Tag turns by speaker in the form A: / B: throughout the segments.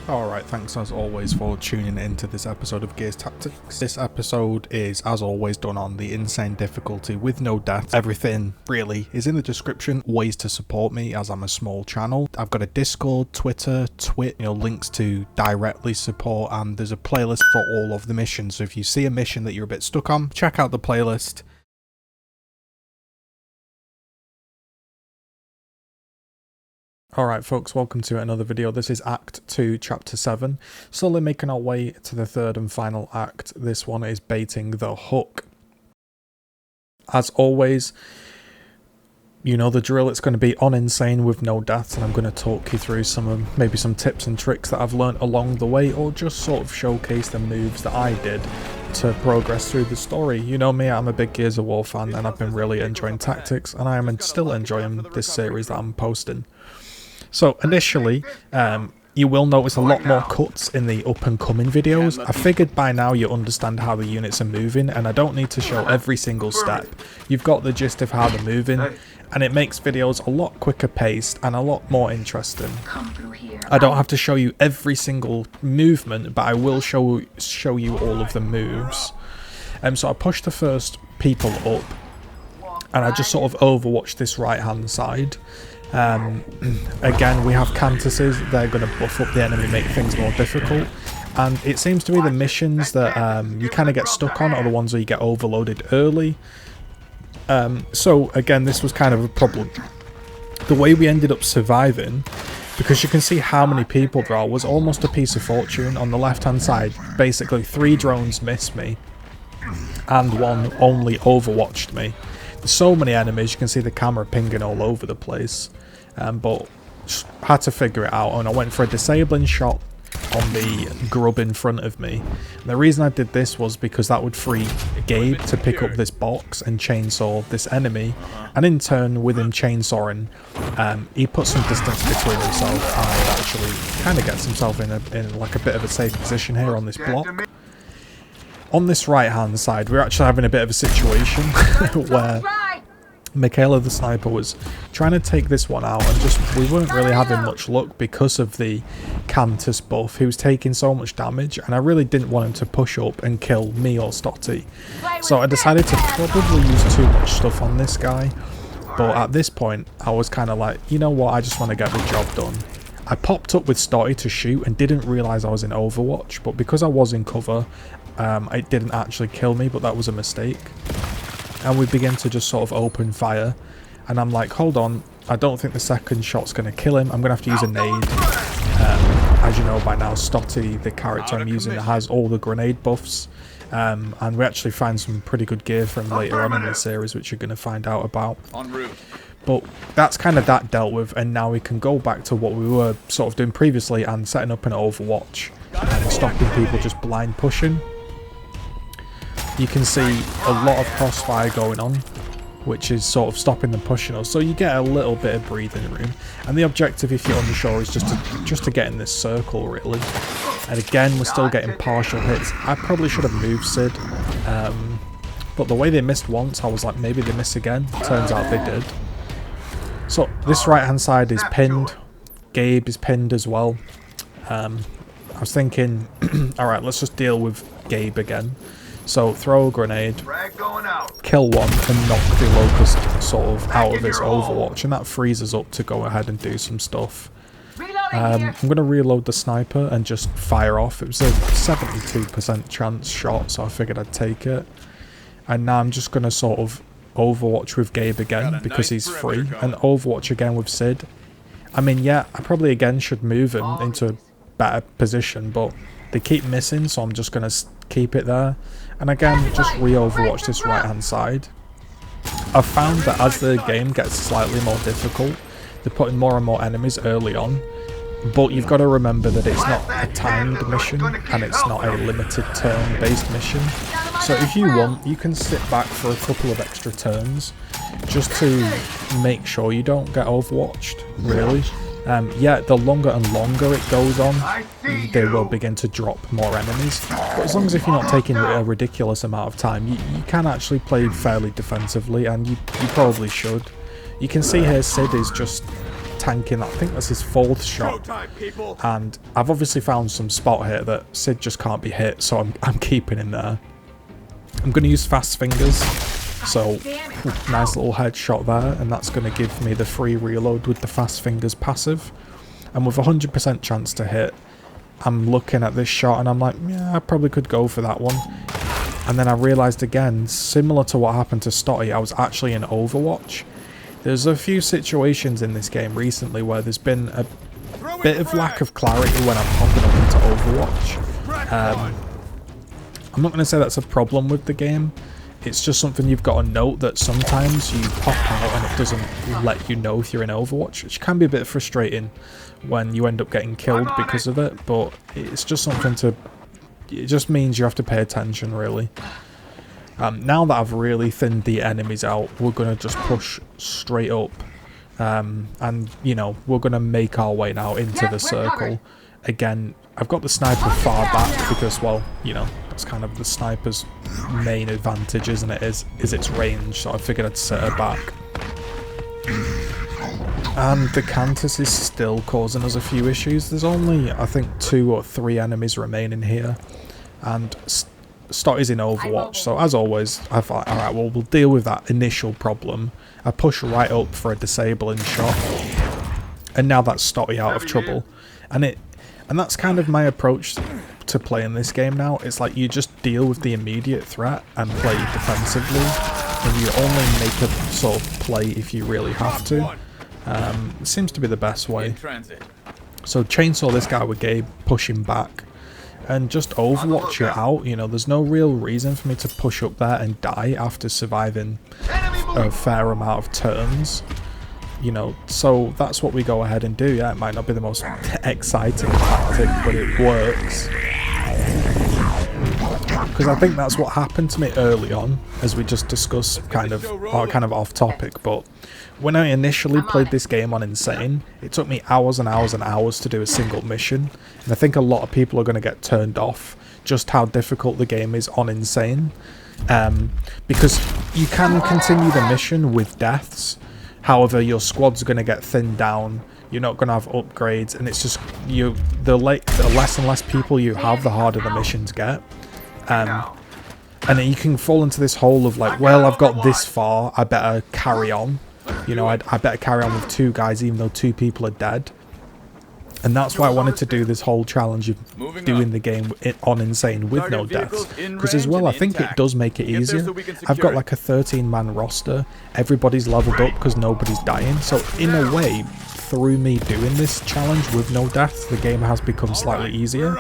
A: Alright, thanks as always for tuning into this episode of Gears Tactics. This episode is, as always, done on the insane difficulty with no death. Everything, really, is in the description. Ways to support me, as I'm a small channel. I've got a Discord, Twitter, Twit, links to directly support, and there's a playlist for all of the missions. So if you see a mission that you're a bit stuck on, check out the playlist. Alright folks, welcome to another video. This is Act 2, Chapter 7. Slowly making our way to the third and final act. This one is baiting the hook. As always, you know the drill, it's going to be on insane with no deaths, and I'm going to talk you through maybe some tips and tricks that I've learnt along the way, or just sort of showcase the moves that I did to progress through the story. You know me, I'm a big Gears of War fan, and I've been really enjoying Tactics, and I am still enjoying this series that I'm posting. So initially, you will notice a lot more cuts in the up and coming videos. I figured by now you understand how the units are moving, and I don't need to show every single step. You've got the gist of how they're moving, and it makes videos a lot quicker paced and a lot more interesting. I don't have to show you every single movement, but I will show you all of the moves. So I push the first people up, and I just sort of overwatch this right hand side. Again, we have Cantuses. They're going to buff up the enemy, make things more difficult, and it seems to be the missions that you kind of get stuck on are the ones where you get overloaded early. So again, this was kind of a problem. The way we ended up surviving, because you can see how many people there are, was almost a piece of fortune. On the left hand side, basically 3 drones missed me and 1 only overwatched me. There's so many enemies, you can see the camera pinging all over the place. But just had to figure it out, and I went for a disabling shot on the grub in front of me. And the reason I did this was because that would free Gabe to pick up this box and chainsaw this enemy, and in turn, with him chainsawing, he put some distance between himself and actually kind of gets himself in like a bit of a safe position here on this block. On this right hand side, we're actually having a bit of a situation where Michaela the sniper was trying to take this one out, and we weren't really having much luck because of the Cantus buff. He was taking so much damage, and I really didn't want him to push up and kill me or Stotty. So I decided to probably use too much stuff on this guy, but at this point I was kind of like, you know what, I just want to get the job done. I popped up with Stotty to shoot and didn't realise I was in Overwatch, but because I was in cover, it didn't actually kill me, but that was a mistake. And we begin to just sort of open fire, and I'm like, hold on, I don't think the second shot's going to kill him. I'm going to have to use a nade. As you know by now, Stotty, the character I'm using, has all the grenade buffs, and we actually find some pretty good gear from later on in the series, which you're going to find out about. But that's kind of that dealt with, and now we can go back to what we were sort of doing previously and setting up an Overwatch and stopping people just blind pushing. You can see a lot of crossfire going on, which is sort of stopping them pushing us, so you get a little bit of breathing room. And the objective, if you're unsure, is just to get in this circle, really. And again, we're still getting partial hits. I probably should have moved Sid, but the way they missed once, I was like, maybe they miss again. Turns out they did. So this right hand side is pinned. Gabe is pinned as well. I was thinking, alright, let's just deal with Gabe again. So throw a grenade, kill one, and knock the Locust sort of out of his Overwatch, and that frees us up to go ahead and do some stuff. I'm going to reload the sniper and just fire off. It was a 72% chance shot, so I figured I'd take it. And now I'm just going to sort of Overwatch with Gabe again because he's free, and Overwatch again with Sid. I mean, yeah, I probably again should move him into a better position, but they keep missing, so I'm just going to keep it there. And again, just re-overwatch this right hand side. I've found that as the game gets slightly more difficult, they're putting more and more enemies early on, but you've got to remember that it's not a timed mission and it's not a limited turn based mission. So if you want, you can sit back for a couple of extra turns just to make sure you don't get overwatched, really. Yeah, the longer and longer it goes on, they will begin to drop more enemies. But as long as if you're not taking a ridiculous amount of time, you can actually play fairly defensively, and you probably should. You can see here Sid is just tanking, I think that's his 4th shot, and I've obviously found some spot here that Sid just can't be hit, so I'm keeping him there. I'm going to use fast fingers, so nice little headshot there, and that's going to give me the free reload with the fast fingers passive, and with 100% chance to hit, I'm looking at this shot and I'm like, yeah, I probably could go for that one. And then I realised again, similar to what happened to Stotty, I was actually in Overwatch. There's a few situations in this game recently where there's been a bit of lack of clarity when I'm popping up into Overwatch. I'm not going to say that's a problem with the game. It's just something you've got to note, that sometimes you pop out and it doesn't let you know if you're in Overwatch, which can be a bit frustrating when you end up getting killed because of it, but it's just something to... It just means you have to pay attention, really. Now that I've really thinned the enemies out, we're going to just push straight up. And, you know, we're going to make our way now into the circle. Again, I've got the sniper far back because, well, you know, that's kind of the sniper's main advantage, isn't it? Is its range, so I figured I'd set her back. And the Cantus is still causing us a few issues. There's only, I think, 2 or 3 enemies remaining here. And Stotty's in Overwatch, so as always, I thought, alright, well, we'll deal with that initial problem. I push right up for a disabling shot. And now that's Stotty out of trouble. And that's kind of my approach to playing this game now. It's like you just deal with the immediate threat and play defensively, and you only make a sort of play if you really have to. It seems to be the best way. So chainsaw this guy with Gabe, push him back, and just Overwatch it out. You know, there's no real reason for me to push up there and die after surviving a fair amount of turns. You know, so that's what we go ahead and do. Yeah, it might not be the most exciting tactic, but it works. Because I think that's what happened to me early on, as we just discussed, kind of off topic, but when I initially played this game on Insane, it took me hours and hours and hours to do a single mission, and I think a lot of people are going to get turned off just how difficult the game is on Insane, because you can continue the mission with deaths. However, your squad's going to get thinned down, you're not going to have upgrades, and it's just, the less and less people you have, the harder the missions get. And then you can fall into this hole of like, well, I've got this far, I better carry on. You know, I better carry on with 2 guys even though 2 people are dead. And that's why I wanted to do this whole challenge of doing the game on Insane with no deaths. Because as well, I think it does make it easier. I've got like a 13-man roster. Everybody's leveled up because nobody's dying. So in a way, through me doing this challenge with no deaths, the game has become slightly easier.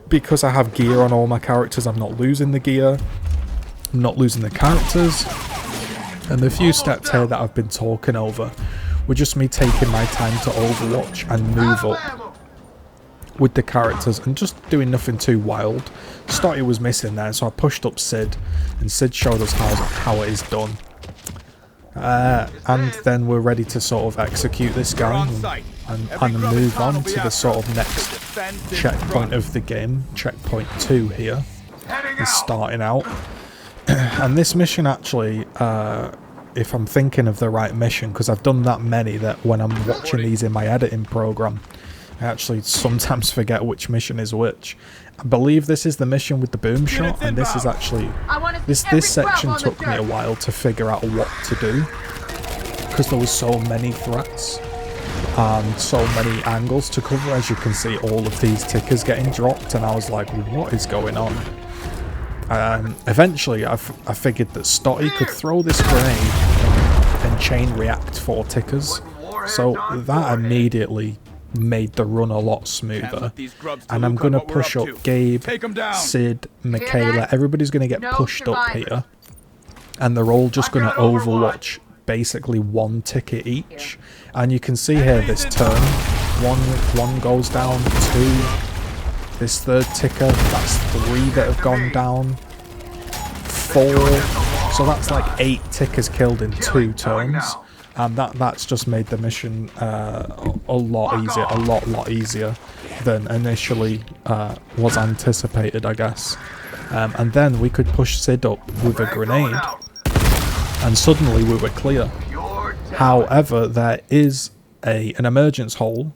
A: Because I have gear on all my characters, I'm not losing the gear. I'm not losing the characters. And the few steps here that I've been talking over were just me taking my time to Overwatch and move up with the characters and just doing nothing too wild. Stotty was missing there, so I pushed up Sid, and Sid showed us how it is done. And then we're ready to sort of execute this guy and move on to the sort of next checkpoint of the game. Checkpoint 2 here is starting out. And this mission actually, if I'm thinking of the right mission, because I've done that many that when I'm watching these in my editing program, I actually sometimes forget which mission is which. I believe this is the mission with the boom shot, and this is actually, this section took me a while to figure out what to do, because there was so many threats and so many angles to cover. As you can see, all of these tickers getting dropped, and I was like, what is going on? Eventually I figured that Stotty could throw this grenade and chain react 4 tickers, so that immediately made the run a lot smoother. And I'm going to push up Gabe, Sid, Michaela, everybody's going to get pushed up here, and they're all just going to Overwatch basically 1 ticket each. And you can see here this turn, one goes down, 2, this 3rd ticker, that's 3 that have gone down, 4, so that's like 8 tickers killed in 2 turns, and that's just made the mission a lot easier than initially was anticipated, I guess. And then we could push Sid up with a grenade, and suddenly we were clear. However, there is an emergence hole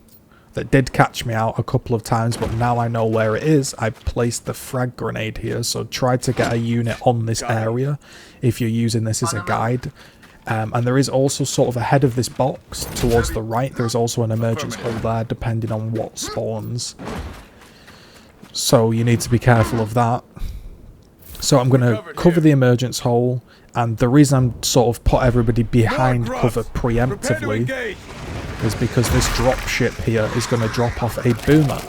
A: that did catch me out a couple of times, but now I know where it is. I placed the frag grenade here, so try to get a unit on this area if you're using this as a guide. And there is also sort of ahead of this box towards the right, there's also an emergence hole there depending on what spawns. So you need to be careful of that. So I'm going to cover the emergence hole, and the reason I'm sort of put everybody behind cover preemptively is because this drop ship here is going to drop off a boomer.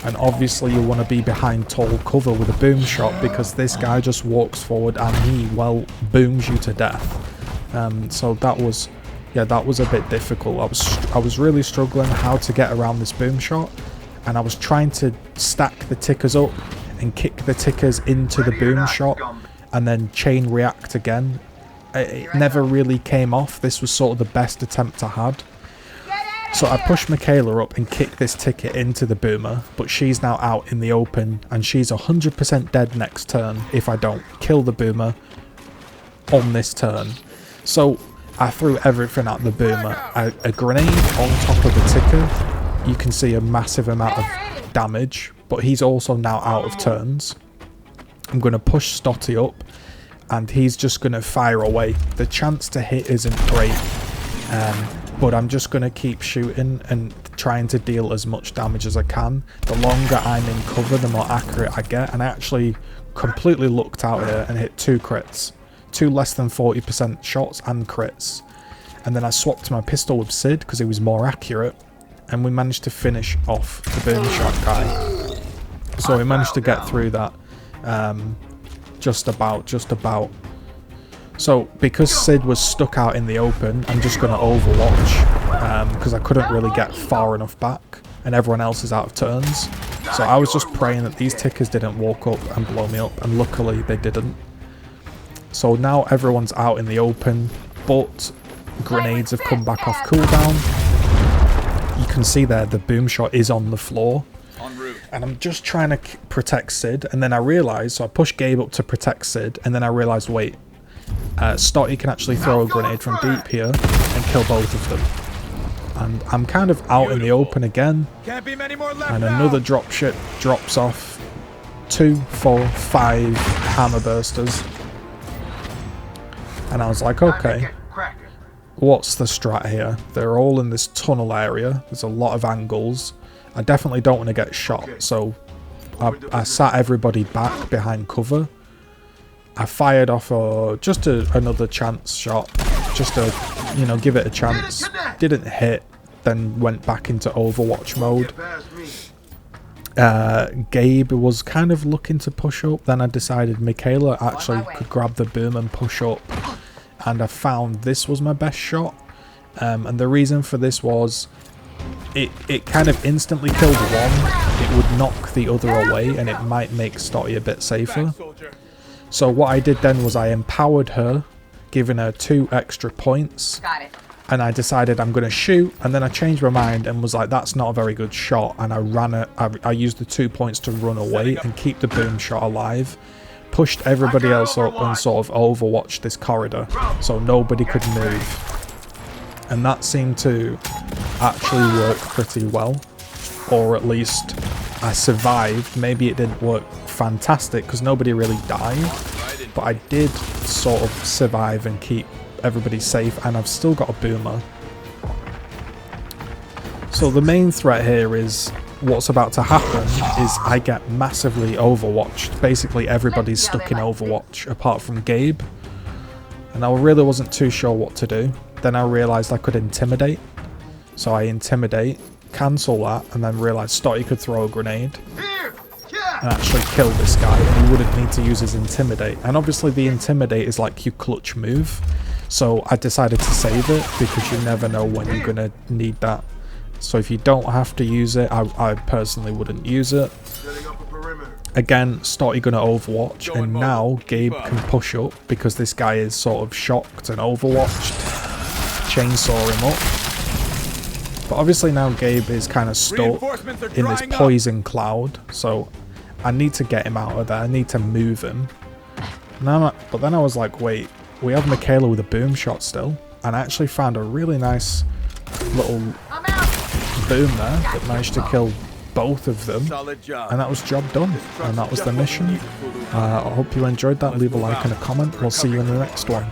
A: And obviously you want to be behind tall cover with a boom shot, because this guy just walks forward and he, well, booms you to death. So that was a bit difficult. I was really struggling how to get around this boom shot, and I was trying to stack the tickers up and kick the tickers into the boom shot and then chain react again. It never really came off. This was sort of the best attempt I had. So I pushed Michaela up and kicked this ticket into the boomer, but she's now out in the open and she's 100% dead next turn if I don't kill the boomer on this turn. So I threw everything at the boomer. A grenade on top of the ticker. You can see a massive amount of damage, but he's also now out of turns. I'm going to push Stotty up and he's just going to fire away. The chance to hit isn't great. But I'm just going to keep shooting and trying to deal as much damage as I can. The longer I'm in cover, the more accurate I get. And I actually completely lucked out here and hit 2 crits. 2 less than 40% shots and crits. And then I swapped my pistol with Sid because he was more accurate. And we managed to finish off the boom shot guy. So we managed to get through that just about. So, because Sid was stuck out in the open, I'm just going to overwatch, because I couldn't really get far enough back, and everyone else is out of turns. So I was just praying that these tickers didn't walk up and blow me up, and luckily they didn't. So now everyone's out in the open, but grenades have come back off cooldown. You can see there the boom shot is on the floor. And I'm just trying to protect Sid, and then I realised, so I pushed Gabe up to protect Sid, and then I realised, wait, Stotty can actually throw a grenade from deep here and kill both of them. And I'm kind of out in the open again. And another dropship drops off 2, 4, 5 hammer bursters. And I was like, okay, what's the strat here? They're all in this tunnel area. There's a lot of angles. I definitely don't want to get shot, so I sat everybody back behind cover. I fired off another chance shot, just to, you know, give it a chance. Didn't hit, then went back into Overwatch mode. Gabe was kind of looking to push up, then I decided Michaela actually could grab the boom and push up. And I found this was my best shot. And the reason for this was, it kind of instantly killed one. It would knock the other away, and it might make Stotty a bit safer. So what I did then was I empowered her, giving her 2 extra points. And I decided I'm going to shoot, and then I changed my mind and was like, that's not a very good shot. And I ran it. I used the 2 points to run away and keep the boom shot alive. Pushed everybody else up and sort of overwatched this corridor so nobody could move. And that seemed to actually work pretty well. Or at least I survived. Maybe it didn't work fantastic because nobody really died, but I did sort of survive and keep everybody safe, and I've still got a boomer. So the main threat here is what's about to happen is I get massively overwatched. Basically everybody's stuck in Overwatch apart from Gabe, and I really wasn't too sure what to do. Then I realised I could intimidate, so I intimidate, cancel that, and then realised Stotty could throw a grenade and actually kill this guy, and he wouldn't need to use his intimidate. And obviously the intimidate is like your clutch move, so I decided to save it because you never know when you're gonna need that. So if you don't have to use it, I personally wouldn't use it. Again, Stotty gonna overwatch, and now Gabe can push up because this guy is sort of shocked and overwatched. Chainsaw him up. But obviously now Gabe is kind of stuck in this poison cloud, so I need to get him out of there. I need to move him. But then I was like, wait, we have Michaela with a boom shot still, and I actually found a really nice little boom there that managed to kill both of them, and that was job done, and that was the mission. I hope you enjoyed that. Leave a like and a comment. We'll see you in the next one.